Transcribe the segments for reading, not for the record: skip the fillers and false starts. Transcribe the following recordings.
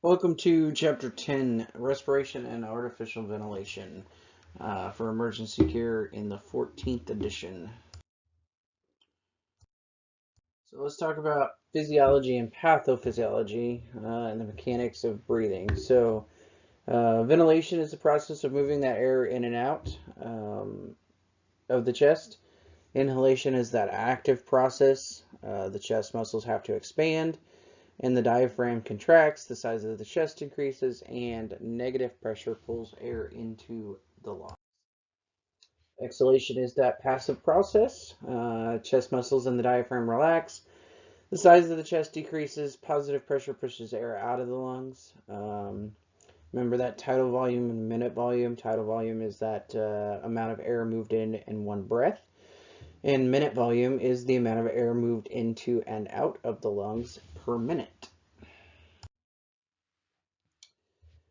Welcome to Chapter 10, Respiration and Artificial Ventilation for Emergency Care in the 14th edition. So let's talk about physiology and pathophysiology and the mechanics of breathing. Ventilation is the process of moving that air in and out of the chest. Inhalation is that active process. The chest muscles have to expand, and the diaphragm contracts, the size of the chest increases, and negative pressure pulls air into the lungs. Exhalation is that passive process. Chest muscles and the diaphragm relax. The size of the chest decreases. Positive pressure pushes air out of the lungs. Remember that tidal volume and minute volume. Tidal volume is that amount of air moved in one breath. And minute volume is the amount of air moved into and out of the lungs per minute.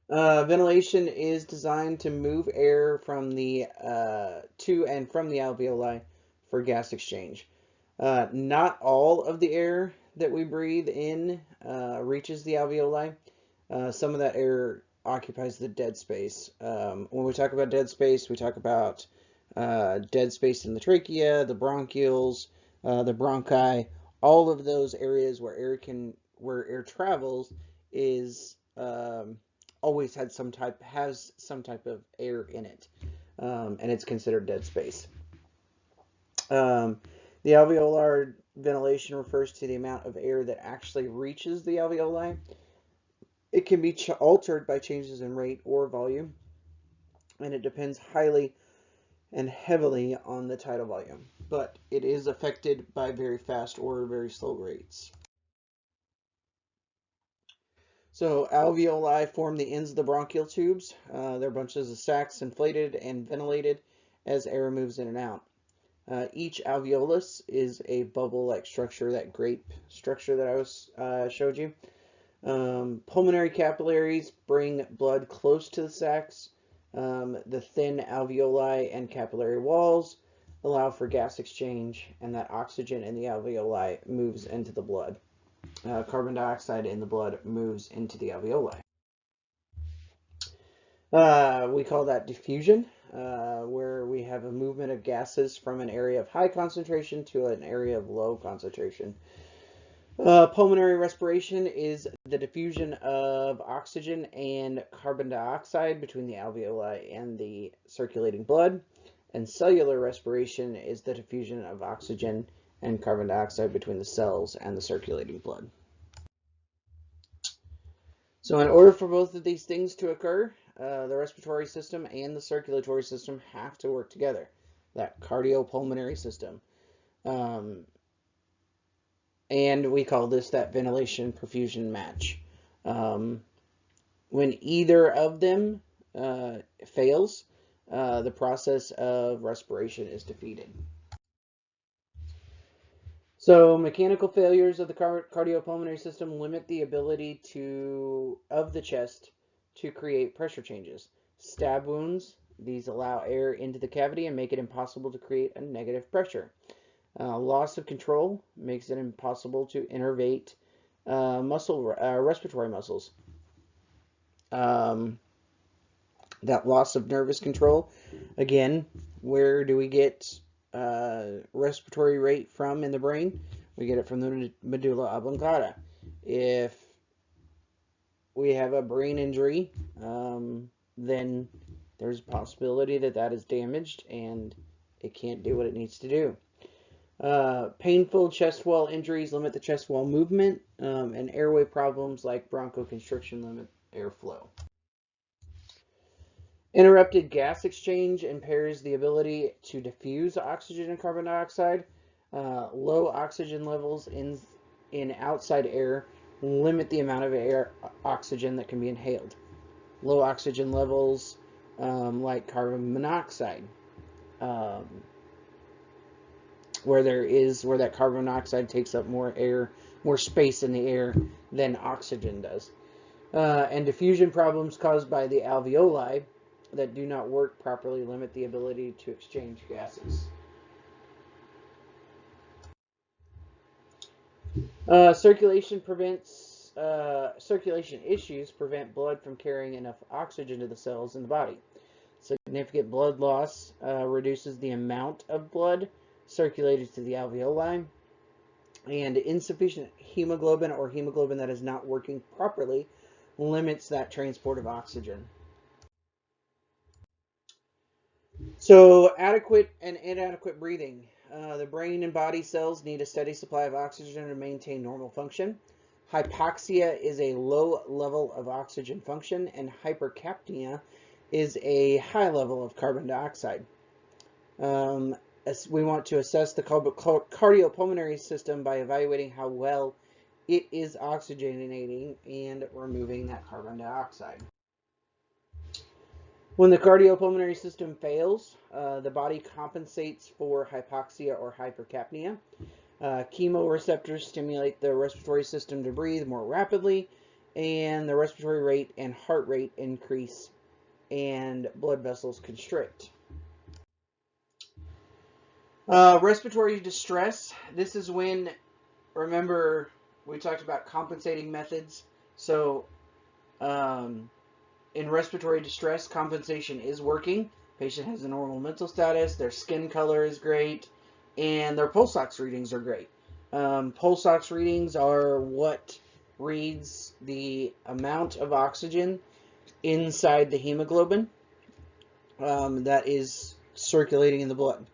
Ventilation is designed to move air from the to and from the alveoli for gas exchange. Not all of the air that we breathe in reaches the alveoli. Some of that air occupies the dead space. When we talk about dead space, we talk about dead space in the trachea, the bronchioles, the bronchi. All of those areas where air travels is always has some type of air in it, and it's considered dead space. The alveolar ventilation refers to the amount of air that actually reaches the alveoli. It can be altered by changes in rate or volume, and it depends highly and heavily on the tidal volume, but it is affected by very fast or very slow rates. So alveoli form the ends of the bronchial tubes. They're bunches of sacs inflated and ventilated as air moves in and out. Each alveolus is a bubble-like structure, that grape structure that I showed you. Pulmonary capillaries bring blood close to the sacs. The thin alveoli and capillary walls allow for gas exchange, and that oxygen in the alveoli moves into the blood. Carbon dioxide in the blood moves into the alveoli. We call that diffusion, where we have a movement of gases from an area of high concentration to an area of low concentration. Pulmonary respiration is the diffusion of oxygen and carbon dioxide between the alveoli and the circulating blood. And cellular respiration is the diffusion of oxygen and carbon dioxide between the cells and the circulating blood. So in order for both of these things to occur, the respiratory system and the circulatory system have to work together, that cardiopulmonary system. And we call this that ventilation perfusion match. When either of them fails, the process of respiration is defeated. So mechanical failures of the cardiopulmonary system limit the ability of the chest to create pressure changes. Stab wounds, these allow air into the cavity and make it impossible to create a negative pressure. Loss of control makes it impossible to innervate respiratory muscles. That loss of nervous control, again, where do we get respiratory rate from in the brain? We get it from the medulla oblongata. If we have a brain injury, then there's a possibility that that is damaged and it can't do what it needs to do. Painful chest wall injuries limit the chest wall movement, and airway problems like bronchoconstriction limit airflow. Interrupted gas exchange impairs the ability to diffuse oxygen and carbon dioxide. Low oxygen levels in outside air limit the amount of oxygen that can be inhaled. Low oxygen levels, like carbon monoxide, where that carbon monoxide takes up more space in the air than oxygen does. And diffusion problems caused by the alveoli that do not work properly limit the ability to exchange gases. Circulation prevents circulation issues prevent blood from carrying enough oxygen to the cells in the body. Significant blood loss reduces the amount of blood circulated to the alveoli, and insufficient hemoglobin or hemoglobin that is not working properly limits that transport of oxygen. So adequate and inadequate breathing. The brain and body cells need a steady supply of oxygen to maintain normal function. Hypoxia is a low level of oxygen function, and hypercapnia is a high level of carbon dioxide. We want to assess the cardiopulmonary system by evaluating how well it is oxygenating and removing that carbon dioxide. When the cardiopulmonary system fails, the body compensates for hypoxia or hypercapnia. Chemoreceptors stimulate the respiratory system to breathe more rapidly, and the respiratory rate and heart rate increase, and blood vessels constrict. Respiratory distress. This is when, remember, we talked about compensating methods. So, in respiratory distress, compensation is working. Patient has a normal mental status, their skin color is great, and their pulse ox readings are great. Pulse ox readings are what reads the amount of oxygen inside the hemoglobin that is circulating in the blood.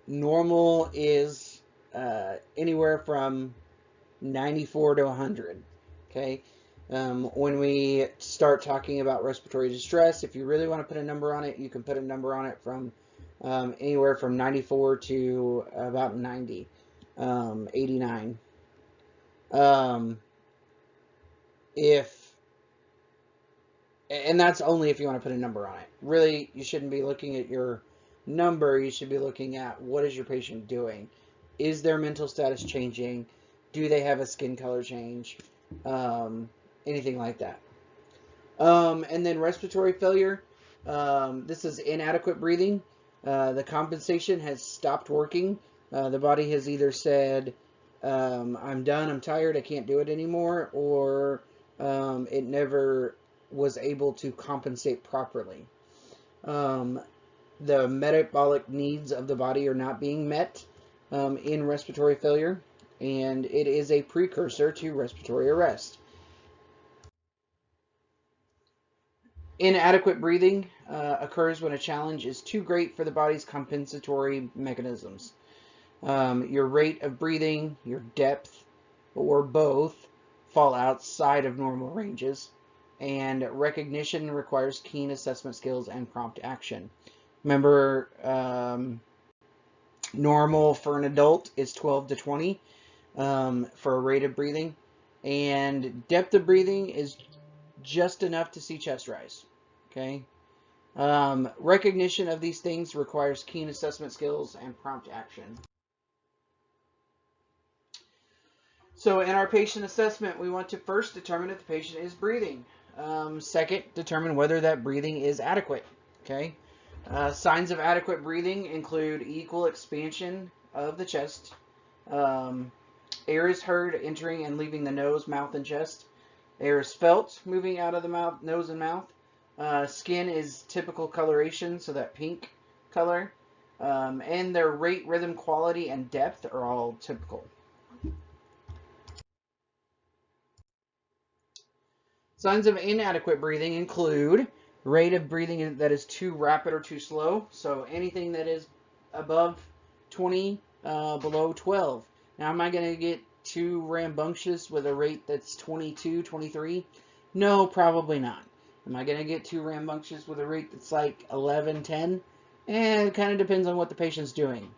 Normal is anywhere from 94 to 100. Okay. When we start talking about respiratory distress, if you really want to put a number on it, you can put a number on it from anywhere from 94 to about 90, 89. And that's only if you want to put a number on it. Really, you shouldn't be looking at your number. You should be looking at what is your patient doing. Is their mental status changing? Do they have a skin color change? Anything like that. And then respiratory failure. This is inadequate breathing. The compensation has stopped working. The body has either said, I'm done, I'm tired, I can't do it anymore, or it never was able to compensate properly. The metabolic needs of the body are not being met in respiratory failure, and it is a precursor to respiratory arrest. Inadequate breathing occurs when a challenge is too great for the body's compensatory mechanisms. Your rate of breathing, your depth, or both fall outside of normal ranges, and recognition requires keen assessment skills and prompt action. Remember, normal for an adult is 12 to 20 for a rate of breathing, and depth of breathing is just enough to see chest rise. Okay. Recognition of these things requires keen assessment skills and prompt action. So in our patient assessment, we want to first determine if the patient is breathing. Second, determine whether that breathing is adequate. Okay. Signs of adequate breathing include equal expansion of the chest. Air is heard entering and leaving the nose, mouth, and chest. Air is felt moving out of the mouth, nose, and mouth. Skin is typical coloration, so that pink color. And their rate, rhythm, quality, and depth are all typical. Signs of inadequate breathing include rate of breathing that is too rapid or too slow. So anything that is above 20, below 12. Now, am I going to get too rambunctious with a rate that's 22, 23? No, probably not. Am I going to get too rambunctious with a rate that's like 11, 10? It kind of depends on what the patient's doing.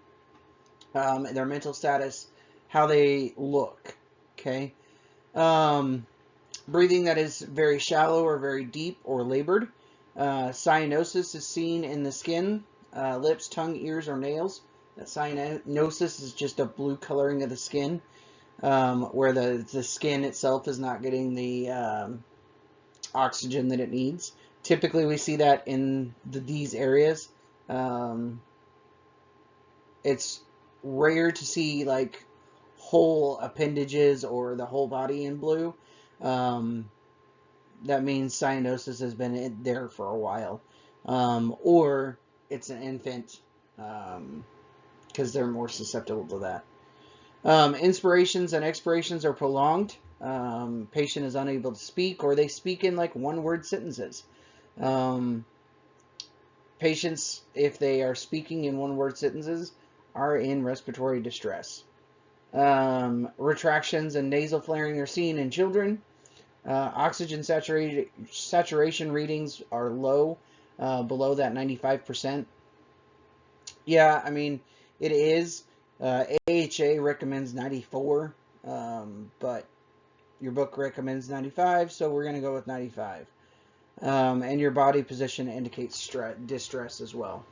Their mental status, how they look. Okay. Breathing that is very shallow or very deep or labored. Cyanosis is seen in the skin, lips, tongue, ears, or nails. That cyanosis is just a blue coloring of the skin, where the skin itself is not getting the oxygen that it needs. Typically, we see that in these areas. It's rare to see like whole appendages or the whole body in blue, that means cyanosis has been there for a while. Or it's an infant, because they're more susceptible to that. Inspirations and expirations are prolonged. Patient is unable to speak, or they speak in like one-word sentences. Patients, if they are speaking in one-word sentences, are in respiratory distress. Retractions and nasal flaring are seen in children. Oxygen saturation readings are low, below that 95%. Yeah, I mean, it is. AHA recommends 94, but your book recommends 95, so we're going to go with 95. And your body position indicates distress as well.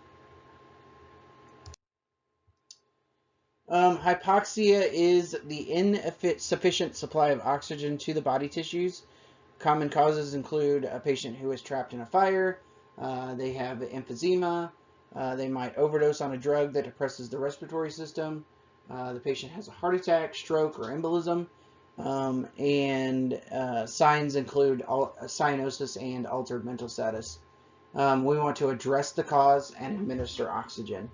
Hypoxia is the insufficient supply of oxygen to the body tissues. Common causes include a patient who is trapped in a fire, they have emphysema, they might overdose on a drug that depresses the respiratory system, the patient has a heart attack, stroke, or embolism, and signs include cyanosis and altered mental status. We want to address the cause and administer oxygen.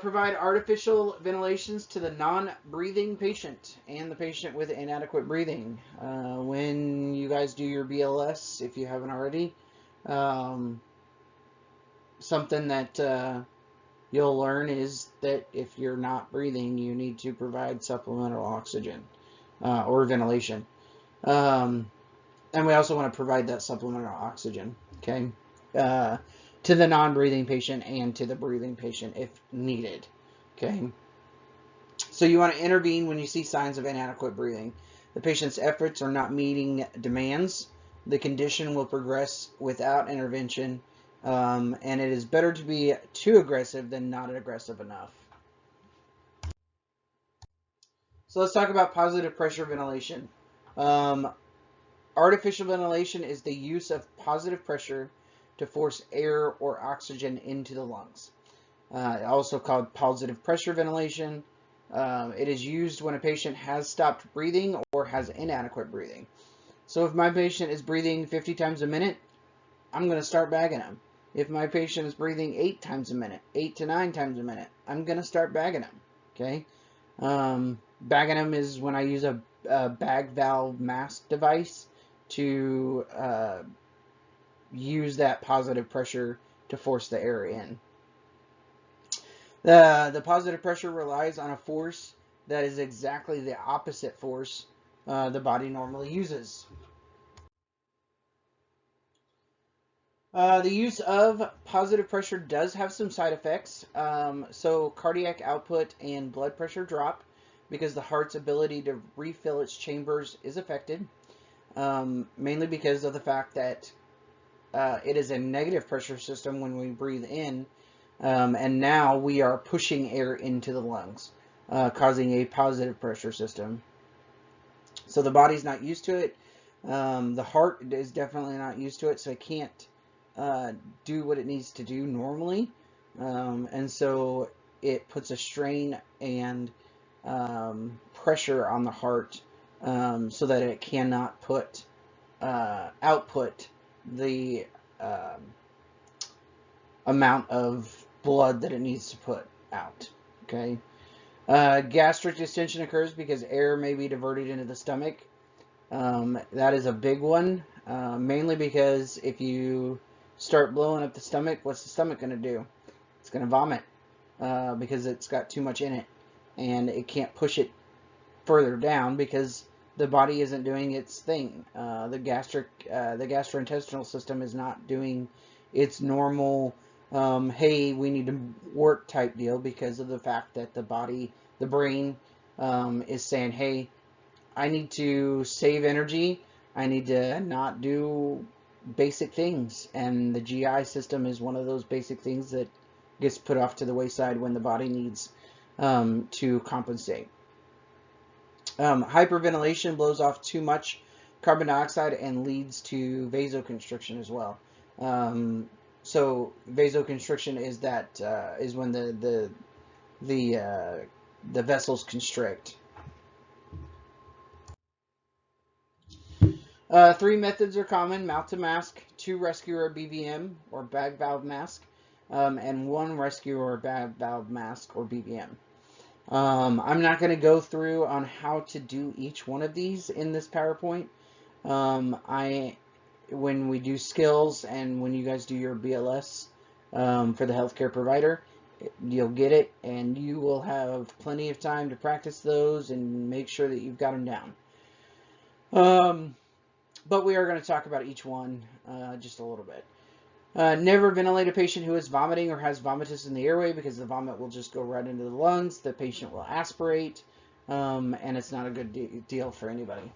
Provide artificial ventilations to the non-breathing patient and the patient with inadequate breathing. When you guys do your BLS, if you haven't already, something that you'll learn is that if you're not breathing, you need to provide supplemental oxygen or ventilation. And we also want to provide that supplemental oxygen, okay? To the non-breathing patient and to the breathing patient if needed, okay? So you want to intervene when you see signs of inadequate breathing. The patient's efforts are not meeting demands. The condition will progress without intervention, and it is better to be too aggressive than not aggressive enough. So let's talk about positive pressure ventilation. Artificial ventilation is the use of positive pressure to force air or oxygen into the lungs. Also called positive pressure ventilation. It is used when a patient has stopped breathing or has inadequate breathing. So if my patient is breathing 50 times a minute, I'm going to start bagging them. If my patient is breathing 8 times a minute, 8 to 9 times a minute, I'm going to start bagging them. Okay? Bagging them is when I use a bag valve mask device to use that positive pressure to force the air in. The positive pressure relies on a force that is exactly the opposite force the body normally uses. The use of positive pressure does have some side effects. So cardiac output and blood pressure drop because the heart's ability to refill its chambers is affected, mainly because of the fact that it is a negative pressure system when we breathe in, and now we are pushing air into the lungs, causing a positive pressure system. So the body's not used to it. The heart is definitely not used to it, so it can't do what it needs to do normally, and so it puts a strain and pressure on the heart, so that it cannot output the amount of blood that it needs to put out. Okay. Gastric distension occurs because air may be diverted into the stomach. That is a big one, mainly because if you start blowing up the stomach, what's the stomach going to do? It's going to vomit because it's got too much in it, and it can't push it further down because the body isn't doing its thing. The gastrointestinal system is not doing its normal, hey, we need to work type deal, because of the fact that the brain is saying, hey, I need to save energy. I need to not do basic things. And the GI system is one of those basic things that gets put off to the wayside when the body needs to compensate. Hyperventilation blows off too much carbon dioxide and leads to vasoconstriction as well. So vasoconstriction is when the the vessels constrict. Three methods are common: mouth to mask, 2 rescue or BVM or bag valve mask, and 1 rescue or bag valve mask or BVM. I'm not going to go through on how to do each one of these in this PowerPoint. When we do skills and when you guys do your BLS for the healthcare provider, you'll get it, and you will have plenty of time to practice those and make sure that you've got them down. But we are going to talk about each one just a little bit. Never ventilate a patient who is vomiting or has vomitus in the airway, because the vomit will just go right into the lungs. The patient will aspirate, and it's not a good deal for anybody.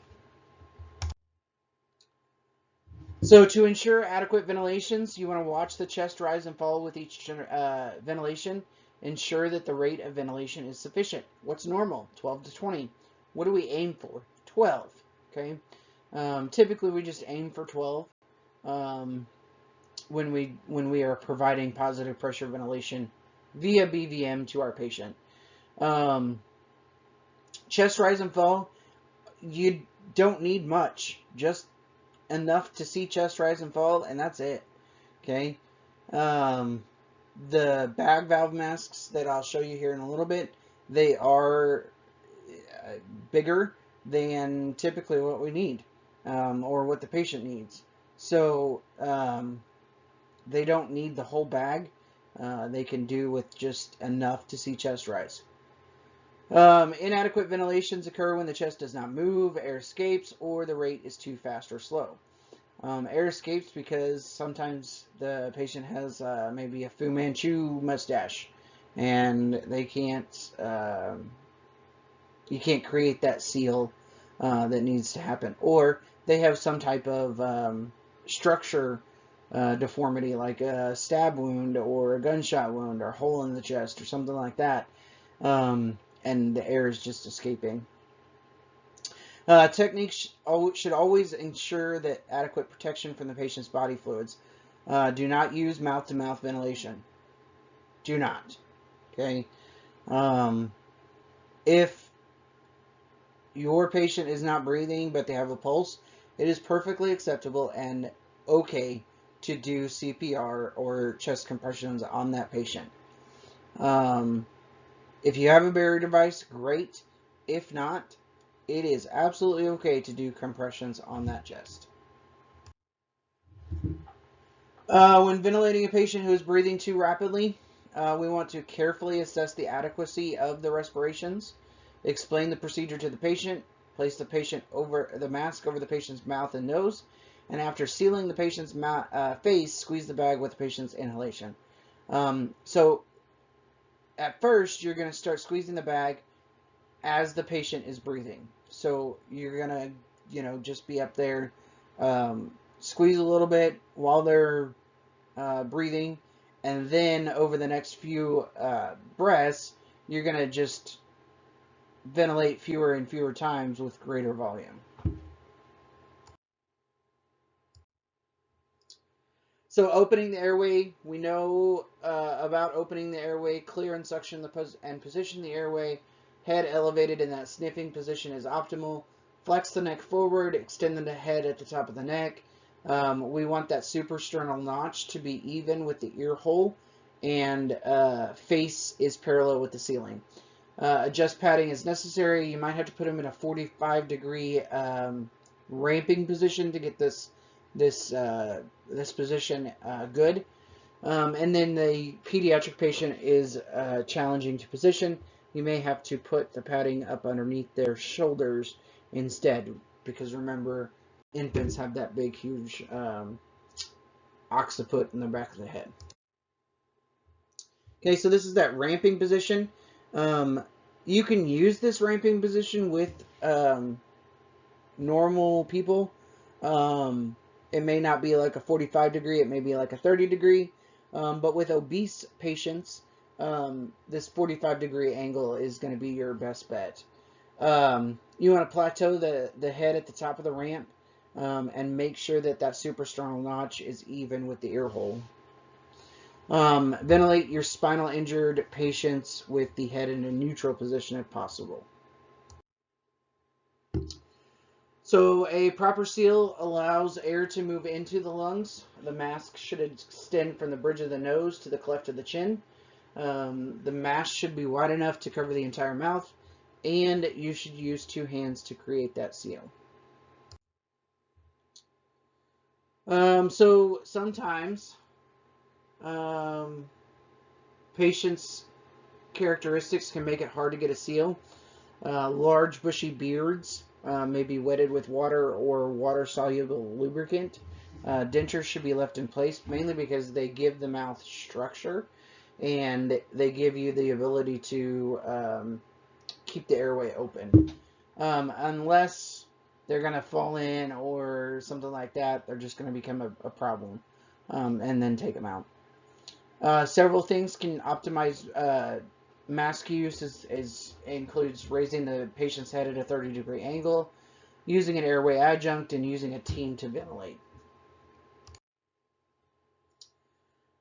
So to ensure adequate ventilations, you want to watch the chest rise and fall with each ventilation. Ensure that the rate of ventilation is sufficient. What's normal? 12 to 20. What do we aim for? 12. Okay. Typically, we just aim for 12 when we are providing positive pressure ventilation via BVM to our patient. Chest rise and fall, you don't need much, just enough to see chest rise and fall, and that's it. Okay. The bag valve masks that I'll show you here in a little bit, they are bigger than typically what we need, or what the patient needs. So they don't need the whole bag. They can do with just enough to see chest rise. Inadequate ventilations occur when the chest does not move, air escapes, or the rate is too fast or slow. Air escapes because sometimes the patient has maybe a Fu Manchu mustache, and they can't, you can't create that seal that needs to happen. Or they have some type of structure deformity, like a stab wound or a gunshot wound or a hole in the chest or something like that, and the air is just escaping. Techniques should always ensure that adequate protection from the patient's body fluids. Do not use mouth-to-mouth ventilation. Do not. Okay. If your patient is not breathing but they have a pulse, it is perfectly acceptable and okay to do CPR or chest compressions on that patient. If you have a barrier device, great. If not, it is absolutely okay to do compressions on that chest. When ventilating a patient who is breathing too rapidly, we want to carefully assess the adequacy of the respirations, explain the procedure to the patient, place the patient over the mask over the patient's mouth and nose, and after sealing the patient's face, squeeze the bag with the patient's inhalation. So at first, you're going to start squeezing the bag as the patient is breathing. So you're going to, just be up there, squeeze a little bit while they're breathing, and then over the next few breaths, you're going to just ventilate fewer and fewer times with greater volume. So opening the airway, we know about opening the airway, clear and suction and position the airway. Head elevated in that sniffing position is optimal. Flex the neck forward, extend the head at the top of the neck. We want that suprasternal notch to be even with the ear hole, and face is parallel with the ceiling. Adjust padding as necessary. You might have to put them in a 45-degree ramping position to get this position good. And then the pediatric patient is challenging to position. You may have to put the padding up underneath their shoulders instead, because remember, infants have that big, huge occiput in the back of the head. Okay, so this is that ramping position. You can use this ramping position with normal people. It may not be like a 45-degree, it may be like a 30-degree, but with obese patients, this 45-degree angle is going to be your best bet. You want to plateau the head at the top of the ramp, and make sure that suprasternal notch is even with the ear hole. Ventilate your spinal injured patients with the head in a neutral position if possible. So a proper seal allows air to move into the lungs. The mask should extend from the bridge of the nose to the cleft of the chin. The mask should be wide enough to cover the entire mouth, and you should use 2 hands to create that seal. So sometimes patients' characteristics can make it hard to get a seal. Large bushy beards may be wetted with water or water-soluble lubricant. Dentures should be left in place mainly because they give the mouth structure and they give you the ability to keep the airway open. Unless they're going to fall in or something like that, they're just going to become a problem, and then take them out. Several things can optimize mask use includes raising the patient's head at a 30-degree angle, using an airway adjunct, and using a team to ventilate.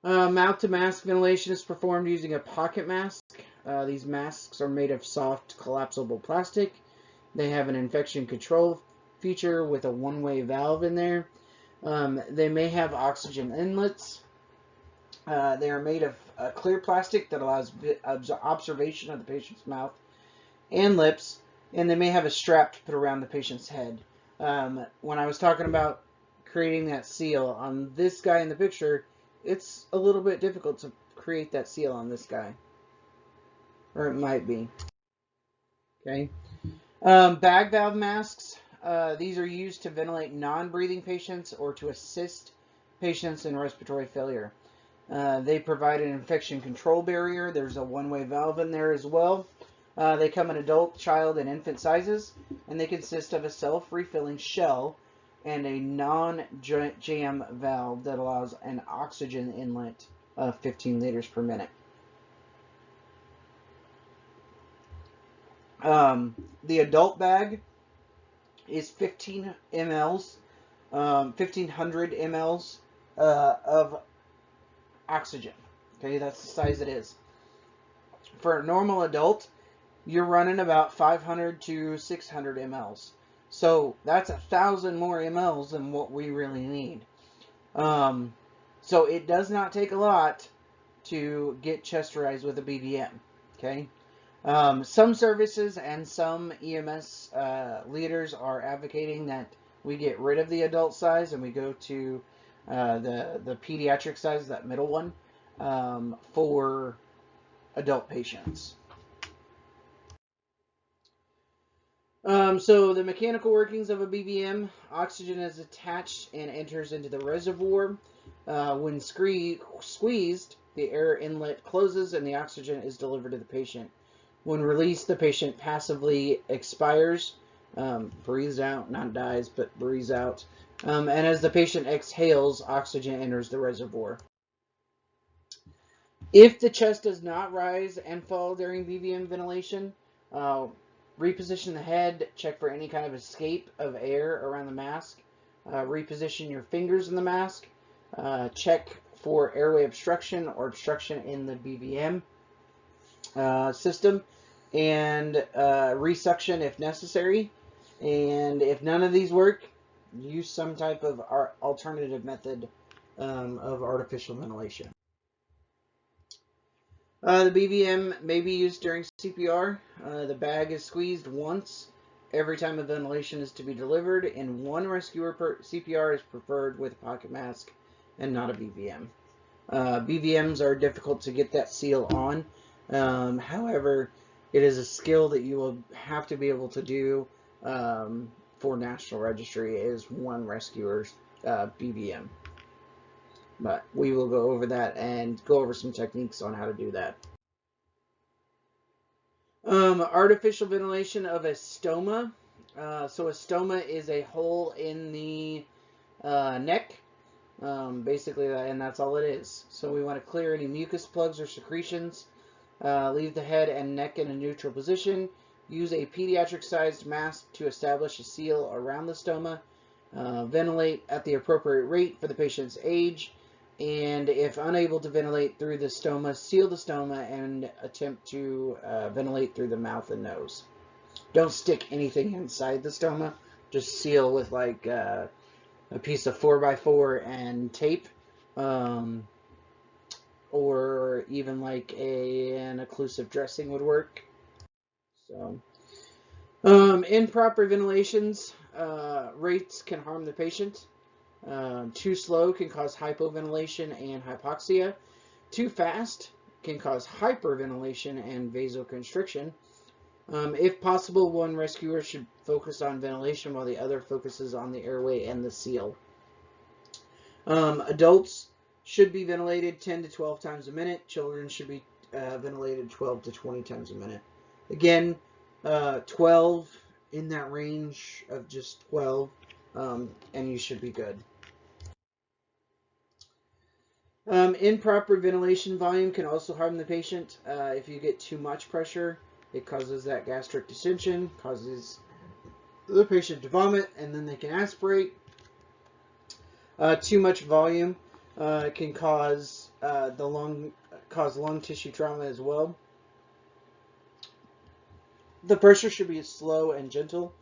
Mouth-to-mask ventilation is performed using a pocket mask. These masks are made of soft, collapsible plastic. They have an infection control feature with a one-way valve in there. They may have oxygen inlets. They are made of clear plastic that allows observation of the patient's mouth and lips, and they may have a strap to put around the patient's head. When I was talking about creating that seal on this guy in the picture, it's a little bit difficult to create that seal on this guy. Or it might be. Okay. Bag valve masks. These are used to ventilate non-breathing patients or to assist patients in respiratory failure. They provide an infection control barrier. There's a one-way valve in there as well. They come in adult, child, and infant sizes, and they consist of a self-refilling shell and a non-jam valve that allows an oxygen inlet of 15 liters per minute. The adult bag is 15 mLs, 1500 mLs of oxygen. Okay, that's the size it is. For a normal adult, you're running about 500 to 600 mLs. So that's 1,000 more mLs than what we really need. So it does not take a lot to get chesterized with a BVM. Okay. Some services and some EMS leaders are advocating that we get rid of the adult size and we go to the pediatric size, that middle one, for adult patients. So the mechanical workings of a BVM: oxygen is attached and enters into the reservoir. When squeezed, the air inlet closes and the oxygen is delivered to the patient. When released, the patient passively expires, breathes out, not dies, but breathes out. And as the patient exhales, oxygen enters the reservoir. If the chest does not rise and fall during BVM ventilation, reposition the head, check for any kind of escape of air around the mask, reposition your fingers in the mask, check for airway obstruction or obstruction in the BVM system, and resuction if necessary. And if none of these work, use some type of alternative method of artificial ventilation. The BVM may be used during CPR. The bag is squeezed once every time a ventilation is to be delivered, and one rescuer per CPR is preferred with a pocket mask and not a BVM. BVMs are difficult to get that seal on. However, it is a skill that you will have to be able to do for National Registry, is one rescuer's BVM. But we will go over that and go over some techniques on how to do that. Artificial ventilation of a stoma. So a stoma is a hole in the neck, basically, and that's all it is. So we want to clear any mucus plugs or secretions. Leave the head and neck in a neutral position. Use a pediatric-sized mask to establish a seal around the stoma. Ventilate at the appropriate rate for the patient's age. And if unable to ventilate through the stoma, seal the stoma and attempt to ventilate through the mouth and nose. Don't stick anything inside the stoma. Just seal with like a piece of 4x4 and tape, or even like an occlusive dressing would work. So, improper ventilations rates can harm the patient. Too slow can cause hypoventilation and hypoxia. Too fast can cause hyperventilation and vasoconstriction. If possible, one rescuer should focus on ventilation while the other focuses on the airway and the seal. Adults should be ventilated 10 to 12 times a minute. Children should be ventilated 12 to 20 times a minute. Again, 12 in that range of just 12, and you should be good. Improper ventilation volume can also harm the patient. If you get too much pressure, it causes that gastric distension, causes the patient to vomit, and then they can aspirate. Too much volume can cause lung tissue trauma as well. The pressure should be slow and gentle.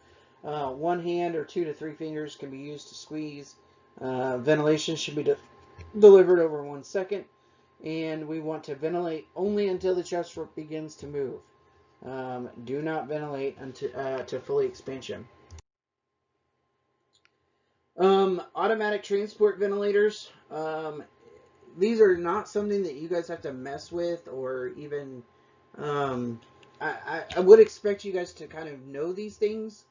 One hand or 2 to 3 fingers can be used to squeeze. Ventilation should be delivered over 1 second, and we want to ventilate only until the chest begins to move. Do not ventilate until to fully expansion. Automatic transport ventilators. These are not something that you guys have to mess with, or even I would expect you guys to kind of know these things,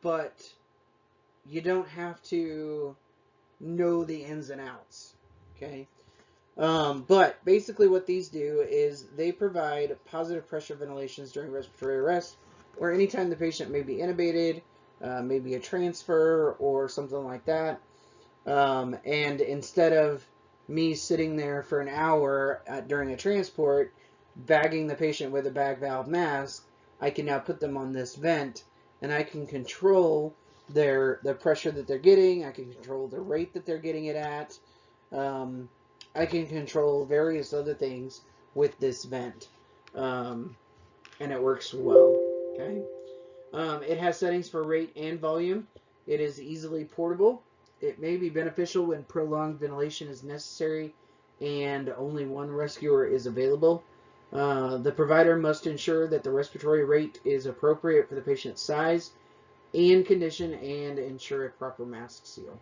but you don't have to know the ins and outs. Okay. But basically what these do is they provide positive pressure ventilations during respiratory arrest, or anytime the patient may be intubated, maybe a transfer or something like that. And instead of me sitting there for an hour during a transport, bagging the patient with a bag valve mask, I can now put them on this vent, and I can control the pressure that they're getting. I can control the rate that they're getting it at. I can control various other things with this vent, and it works well. Okay. It has settings for rate and volume. It is easily portable. It may be beneficial when prolonged ventilation is necessary and only one rescuer is available. The provider must ensure that the respiratory rate is appropriate for the patient's size and condition, and ensure a proper mask seal.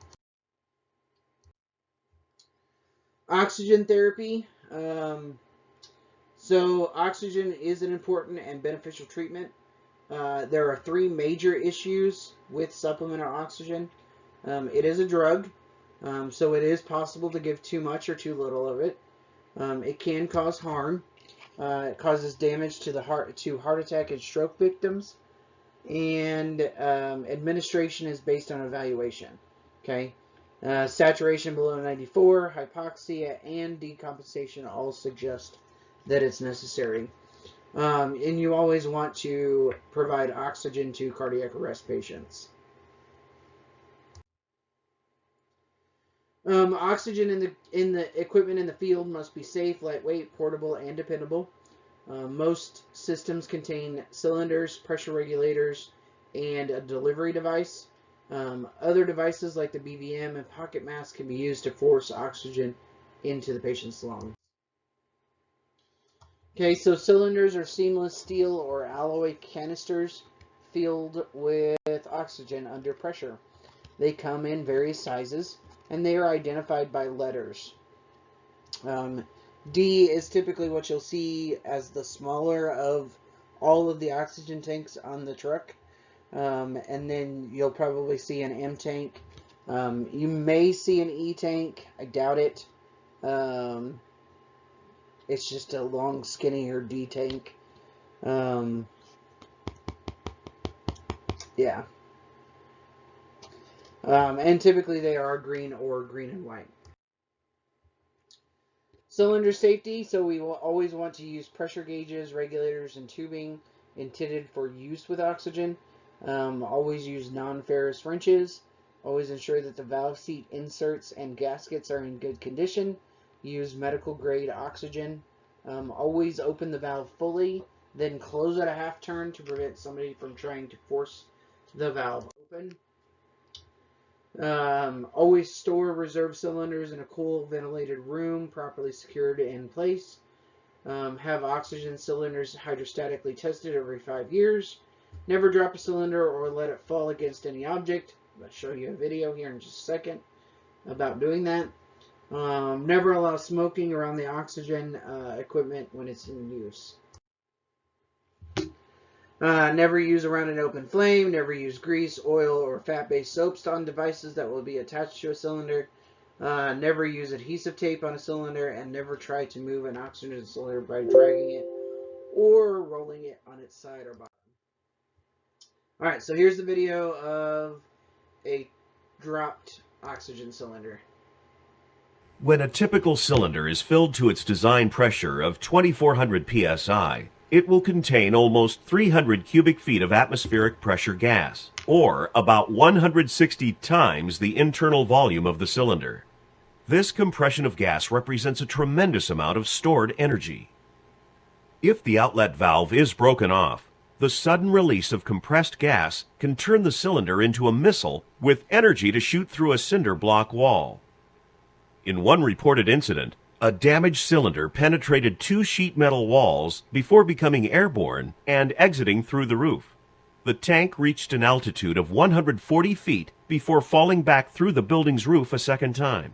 Oxygen therapy. So oxygen is an important and beneficial treatment. There are 3 major issues with supplemental oxygen. It is a drug, so it is possible to give too much or too little of it. It can cause harm. It causes damage to the heart attack and stroke victims. And administration is based on evaluation. Okay. Saturation below 94, hypoxia, and decompensation all suggest that it's necessary. And you always want to provide oxygen to cardiac arrest patients. Oxygen in the equipment in the field must be safe, lightweight, portable, and dependable. Most systems contain cylinders, pressure regulators, and a delivery device. Other devices like the BVM and pocket mask can be used to force oxygen into the patient's lungs. Okay, so cylinders are seamless steel or alloy canisters filled with oxygen under pressure. They come in various sizes, and they are identified by letters. D is typically what you'll see as the smaller of all of the oxygen tanks on the truck. And then you'll probably see an M tank. You may see an E tank. I doubt it. It's just a long, skinnier D tank. Yeah. And typically they are green or green and white. Cylinder safety, so we will always want to use pressure gauges, regulators, and tubing intended for use with oxygen. Always use non-ferrous wrenches. Always ensure that the valve seat inserts and gaskets are in good condition. Use medical grade oxygen. Always open the valve fully, then close at a half turn to prevent somebody from trying to force the valve open. Always store reserve cylinders in a cool, ventilated room, properly secured in place. Have oxygen cylinders hydrostatically tested every 5 years. Never drop a cylinder or let it fall against any object. I'll show you a video here in just a second about doing that. Never allow smoking around the oxygen equipment when it's in use. Never use around an open flame. Never use grease, oil, or fat-based soaps on devices that will be attached to a cylinder. Never use adhesive tape on a cylinder, and never try to move an oxygen cylinder by dragging it or rolling it on its side or bottom. Alright, so here's the video of a dropped oxygen cylinder. When a typical cylinder is filled to its design pressure of 2400 psi, it will contain almost 300 cubic feet of atmospheric pressure gas, or about 160 times the internal volume of the cylinder. This compression of gas represents a tremendous amount of stored energy. If the outlet valve is broken off, the sudden release of compressed gas can turn the cylinder into a missile with energy to shoot through a cinder block wall. In one reported incident, a damaged cylinder penetrated 2 sheet metal walls before becoming airborne and exiting through the roof. The tank reached an altitude of 140 feet before falling back through the building's roof a second time.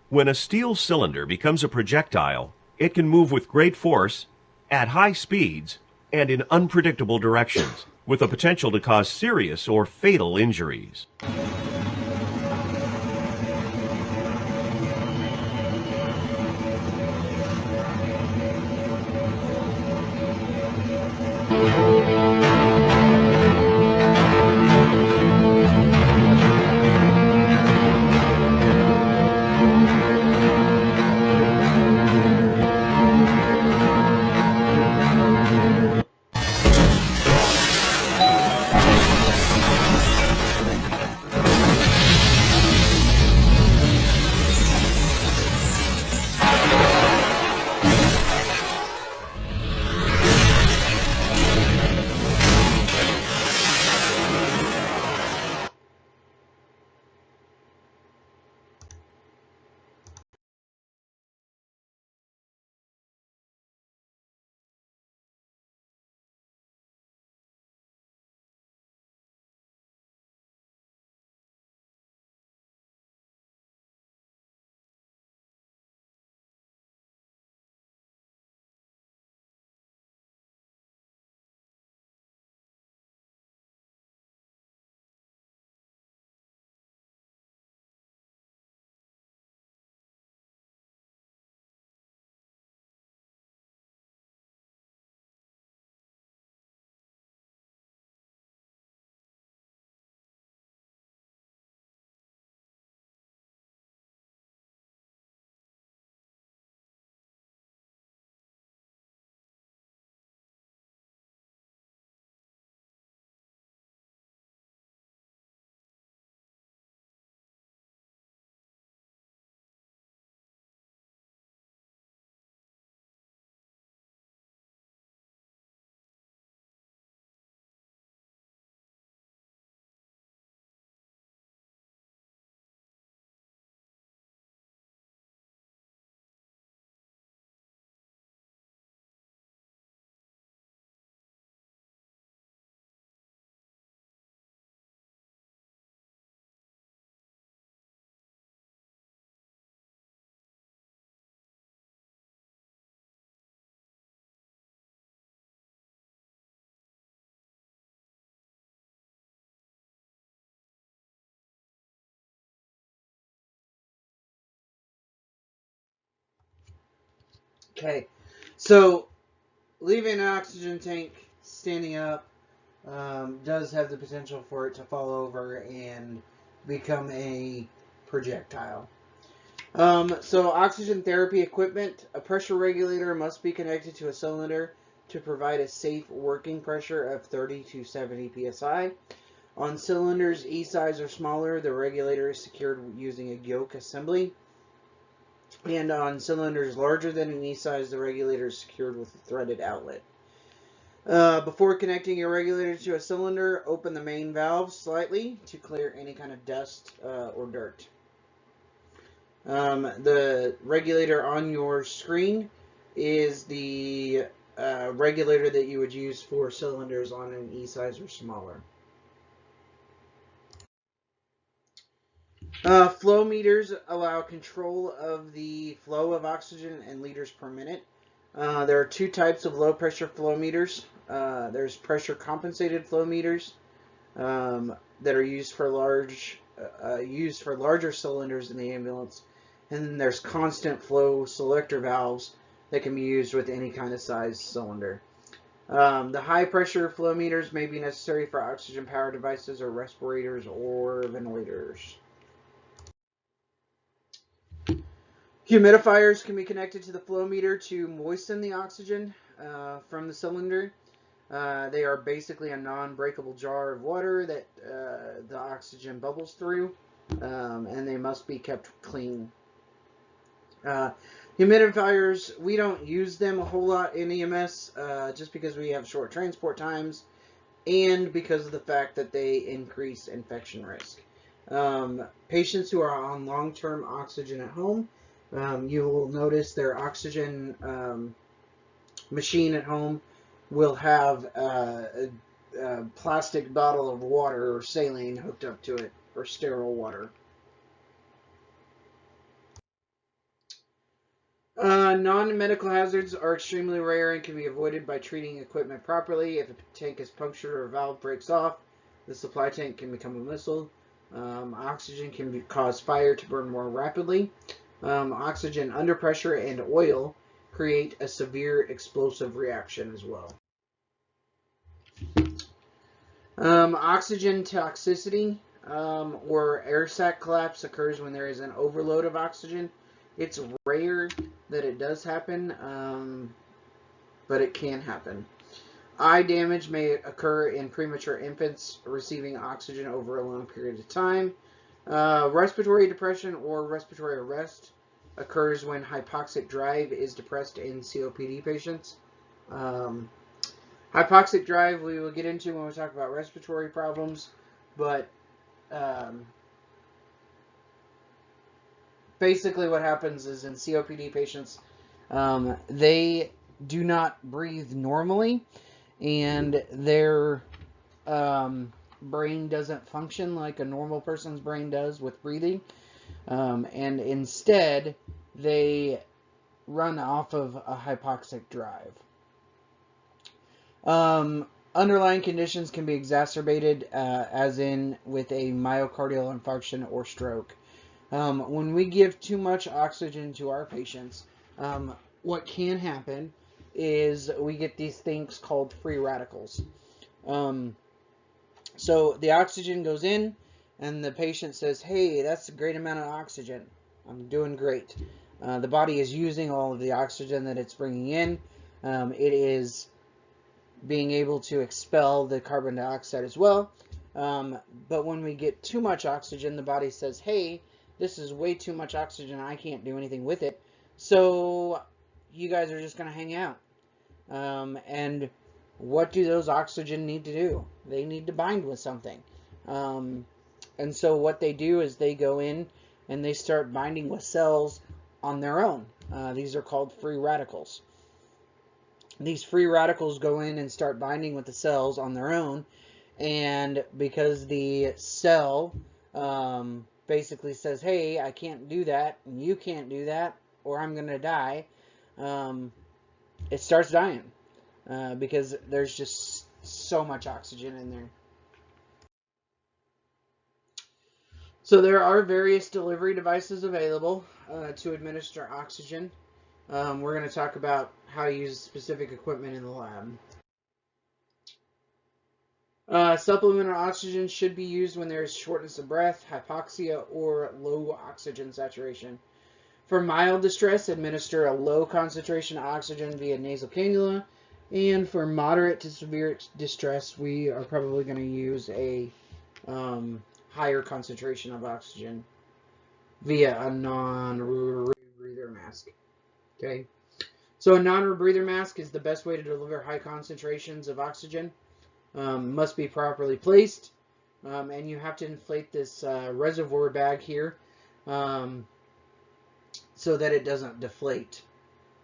When a steel cylinder becomes a projectile, it can move with great force, at high speeds, and in unpredictable directions, with the potential to cause serious or fatal injuries. Okay, so leaving an oxygen tank standing up does have the potential for it to fall over and become a projectile. So oxygen therapy equipment, a pressure regulator must be connected to a cylinder to provide a safe working pressure of 30 to 70 psi. On cylinders E-size or smaller, the regulator is secured using a yoke assembly. And on cylinders larger than an E-size, the regulator is secured with a threaded outlet. Before connecting your regulator to a cylinder, open the main valve slightly to clear any kind of dust or dirt. The regulator on your screen is the regulator that you would use for cylinders on an E-size or smaller. Flow meters allow control of the flow of oxygen in liters per minute. There are two types of low pressure flow meters. There's pressure compensated flow meters that are used for larger cylinders in the ambulance, and then there's constant flow selector valves that can be used with any kind of size cylinder. The high pressure flow meters may be necessary for oxygen power devices or respirators or ventilators. Humidifiers can be connected to the flow meter to moisten the oxygen from the cylinder. They are basically a non-breakable jar of water that the oxygen bubbles through, and they must be kept clean. Humidifiers, we don't use them a whole lot in EMS just because we have short transport times and because of the fact that they increase infection risk. Patients who are on long-term oxygen at home, you will notice their oxygen machine at home will have a plastic bottle of water or saline hooked up to it, or sterile water. Non-medical hazards are extremely rare and can be avoided by treating equipment properly. If a tank is punctured or a valve breaks off, the supply tank can become a missile. Oxygen can cause fire to burn more rapidly. Oxygen under pressure and oil create a severe explosive reaction as well. Oxygen toxicity or air sac collapse occurs when there is an overload of oxygen. It's rare that it does happen, but it can happen. Eye damage may occur in premature infants receiving oxygen over a long period of time. Respiratory depression or respiratory arrest occurs when hypoxic drive is depressed in COPD patients. Hypoxic drive we will get into when we talk about respiratory problems, but basically what happens is in COPD patients, they do not breathe normally, and their brain doesn't function like a normal person's brain does with breathing, and instead they run off of a hypoxic drive. Underlying conditions can be exacerbated, as in with a myocardial infarction or stroke. When we give too much oxygen to our patients, what can happen is we get these things called free radicals. So the oxygen goes in, and the patient says, hey, that's a great amount of oxygen. I'm doing great. The body is using all of the oxygen that it's bringing in. It is being able to expel the carbon dioxide as well. But when we get too much oxygen, the body says, hey, this is way too much oxygen. I can't do anything with it. So you guys are just going to hang out. And what do those oxygen need to do? They need to bind with something. And so what they do is they go in and they start binding with cells on their own. These are called free radicals. These free radicals go in and start binding with the cells on their own, and because the cell basically says, hey, I can't do that, and you can't do that, or I'm going to die, it starts dying because there's just so much oxygen in there. So there are various delivery devices available to administer oxygen. We're going to talk about how to use specific equipment in the lab. Supplemental oxygen should be used when there is shortness of breath, hypoxia, or low oxygen saturation. For mild distress, administer a low concentration of oxygen via nasal cannula. And for moderate to severe distress, we are probably going to use a higher concentration of oxygen via a non-rebreather mask. Okay, so a non-rebreather mask is the best way to deliver high concentrations of oxygen. Must be properly placed, and you have to inflate this reservoir bag here so that it doesn't deflate.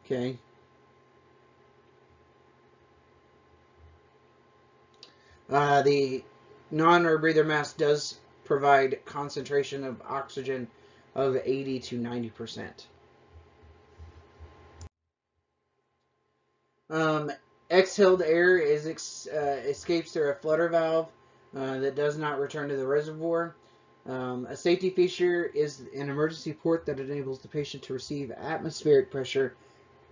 Okay. The non-rebreather mask does provide concentration of oxygen of 80 to 90%. Exhaled air escapes through a flutter valve that does not return to the reservoir. A safety feature is an emergency port that enables the patient to receive atmospheric pressure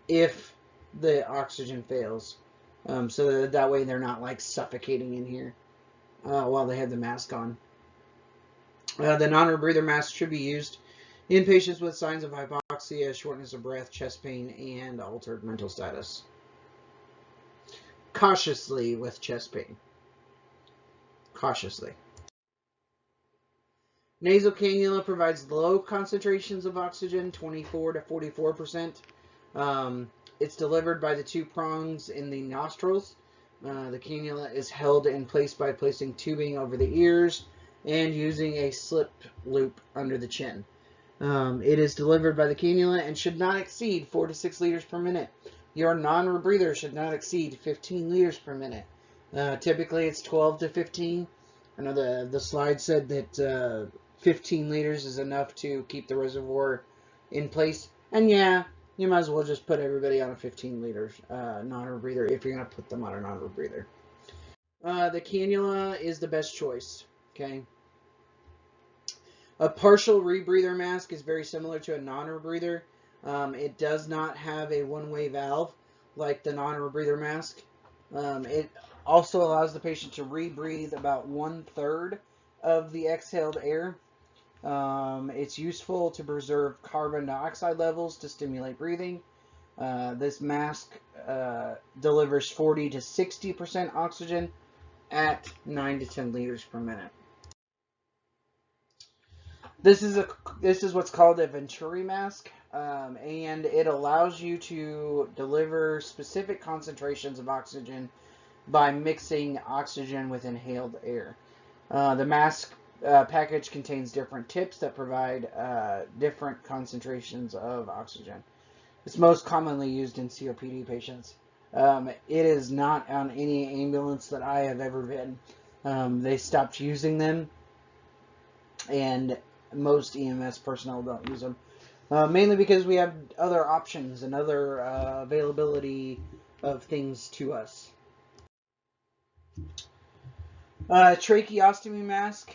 if the oxygen fails. So that way they're not like suffocating in here while they have the mask on. The non-rebreather mask should be used in patients with signs of hypoxia, shortness of breath, chest pain, and altered mental status. Cautiously with chest pain. Cautiously. Nasal cannula provides low concentrations of oxygen, 24 to 44%. It's delivered by the two prongs in the nostrils. The cannula is held in place by placing tubing over the ears and using a slip loop under the chin. It is delivered by the cannula and should not exceed 4 to 6 liters per minute. Your non-rebreather should not exceed 15 liters per minute. Typically, it's 12 to 15. I know the slide said that 15 liters is enough to keep the reservoir in place. And yeah, you might as well just put everybody on a 15 liter non-rebreather if you're going to put them on a non-rebreather. The cannula is the best choice. Okay. A partial rebreather mask is very similar to a non-rebreather. It does not have a one-way valve like the non-rebreather mask. It also allows the patient to rebreathe about 1/3 of the exhaled air. It's useful to preserve carbon dioxide levels to stimulate breathing. This mask delivers 40 to 60% oxygen at 9 to 10 liters per minute. This is what's called a Venturi mask, and it allows you to deliver specific concentrations of oxygen by mixing oxygen with inhaled air. The mask package contains different tips that provide different concentrations of oxygen. It's most commonly used in COPD patients. It is not on any ambulance that I have ever been. They stopped using them, and most EMS personnel don't use them. Mainly because we have other options and other availability of things to us. Tracheostomy mask.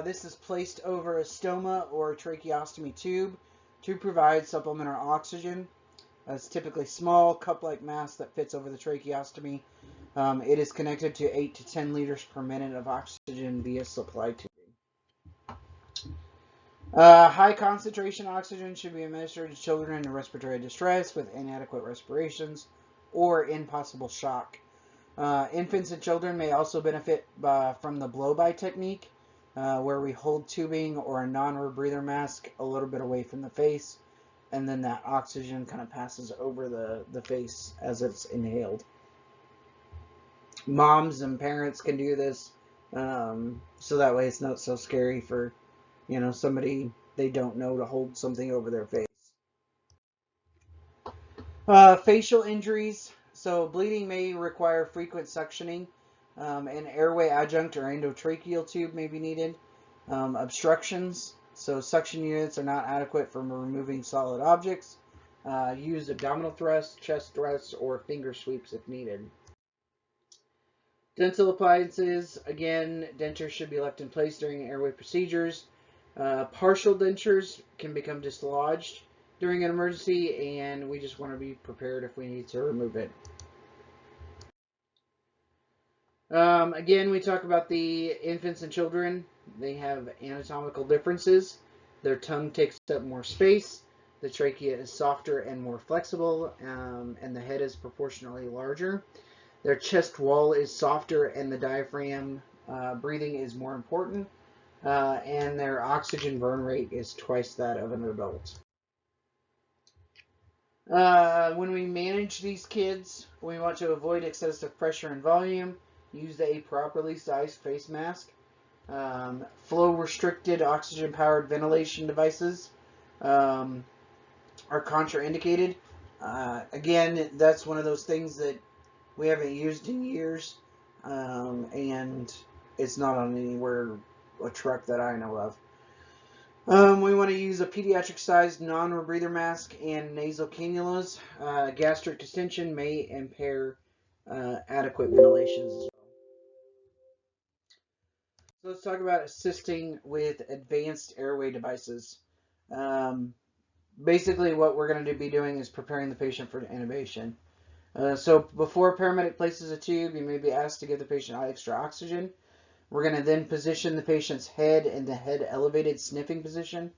This is placed over a stoma or a tracheostomy tube to provide supplemental oxygen. It's typically small cup-like mask that fits over the tracheostomy. It is connected to 8 to 10 liters per minute of oxygen via supply tubing. High concentration oxygen should be administered to children in respiratory distress with inadequate respirations or in possible shock. Infants and children may also benefit from the blow-by technique, where we hold tubing or a non-rebreather mask a little bit away from the face, and then that oxygen kind of passes over the face as it's inhaled. Moms and parents can do this, so that way it's not so scary for, somebody they don't know to hold something over their face. Facial injuries. So bleeding may require frequent suctioning. An airway adjunct or endotracheal tube may be needed. Obstructions. So suction units are not adequate for removing solid objects. Use abdominal thrusts, chest thrusts, or finger sweeps if needed. Dental appliances. Again, dentures should be left in place during airway procedures. Partial dentures can become dislodged during an emergency, and we just want to be prepared if we need to remove it. Again, we talk about the infants and children. They have anatomical differences. Their tongue takes up more space. The trachea is softer and more flexible, and the head is proportionally larger. Their chest wall is softer, and the diaphragm breathing is more important, and their oxygen burn rate is twice that of an adult. When we manage these kids, we want to avoid excessive pressure and volume. Use a properly sized face mask. Flow restricted oxygen powered ventilation devices are contraindicated. Again, that's one of those things that we haven't used in years, and it's not on a truck that I know of. We want to use a pediatric-sized non-rebreather mask and nasal cannulas. Gastric distension may impair adequate ventilations as well. So let's talk about assisting with advanced airway devices. Basically, what we're going to be doing is preparing the patient for intubation. So before a paramedic places a tube, you may be asked to give the patient extra oxygen. We're going to then position the patient's head in the head elevated sniffing position.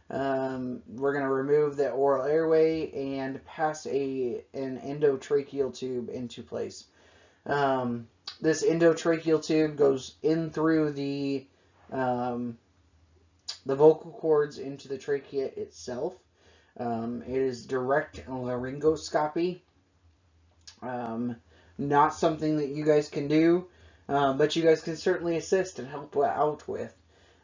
We're going to remove the oral airway and pass an endotracheal tube into place. This endotracheal tube goes in through the vocal cords into the trachea itself. It is direct laryngoscopy. Not something that you guys can do, but you guys can certainly assist and help out with,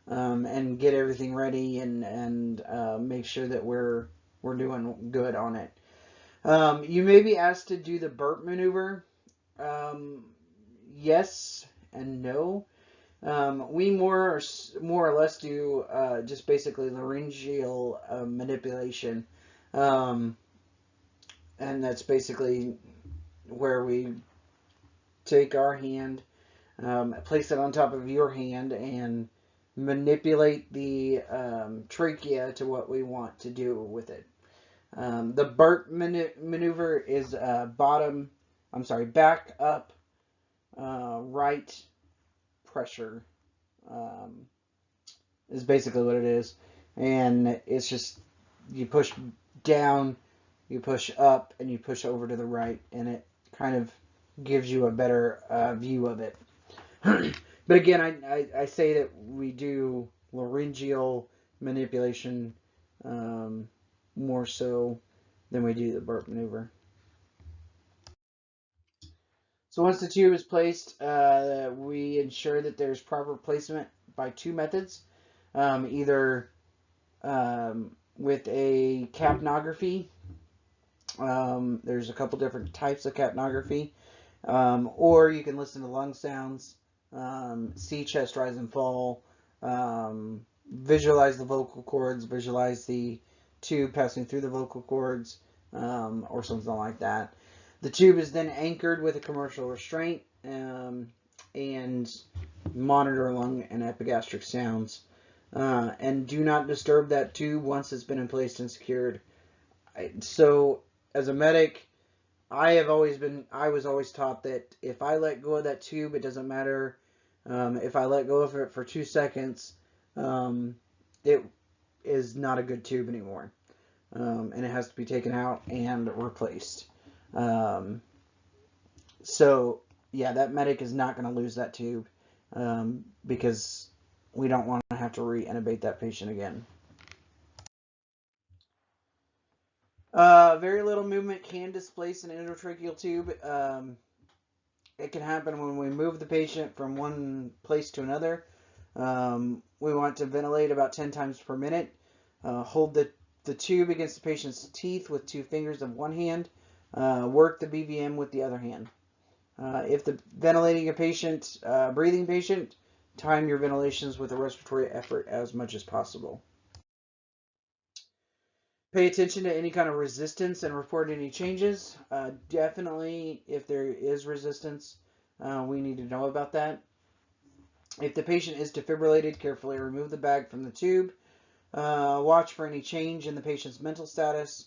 and get everything ready and make sure that we're doing good on it. You may be asked to do the burp maneuver. Yes and no. We more or less do just basically laryngeal manipulation, and that's basically where we take our hand, place it on top of your hand, and manipulate the trachea to what we want to do with it. The burp maneuver is back up, right pressure, is basically what it is. And it's just, you push down, you push up, and you push over to the right, and it kind of gives you a better view of it. But again, I say that we do laryngeal manipulation more so than we do the burp maneuver. So once the tube is placed, we ensure that there's proper placement by two methods. Either with a capnography. There's a couple different types of capnography. Or you can listen to lung sounds, see chest rise and fall, visualize the vocal cords, visualize the tube passing through the vocal cords, or something like that. The tube is then anchored with a commercial restraint, and monitor lung and epigastric sounds. And do not disturb that tube once it's been in place and secured. So as a medic, I was always taught that if I let go of that tube, it doesn't matter if I let go of it for 2 seconds, it is not a good tube anymore, and it has to be taken out and replaced. So yeah, that medic is not going to lose that tube, because we don't want to have to re-intubate that patient again. Very little movement can displace an endotracheal tube. It can happen when we move the patient from one place to another. We want to ventilate about 10 times per minute. Hold the tube against the patient's teeth with 2 fingers of one hand. Work the BVM with the other hand. If the ventilating a patient, breathing patient, time your ventilations with a respiratory effort as much as possible. Pay attention to any kind of resistance and report any changes. Definitely, if there is resistance, we need to know about that. If the patient is defibrillated, carefully remove the bag from the tube. Watch for any change in the patient's mental status.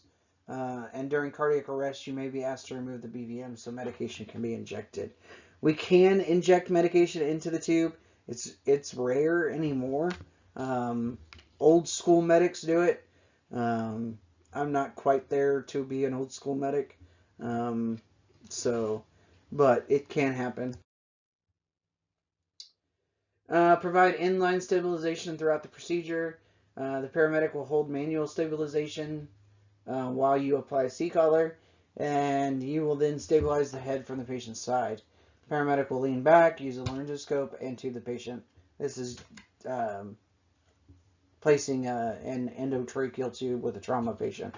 And during cardiac arrest, you may be asked to remove the BVM so medication can be injected. We can inject medication into the tube. It's rare anymore. Old school medics do it. I'm not quite there to be an old school medic, but it can happen. Provide inline stabilization throughout the procedure. The paramedic will hold manual stabilization while you apply a C-collar, and you will then stabilize the head from the patient's side. The paramedic will lean back, use a laryngoscope, and tube the patient. This is placing an endotracheal tube with a trauma patient.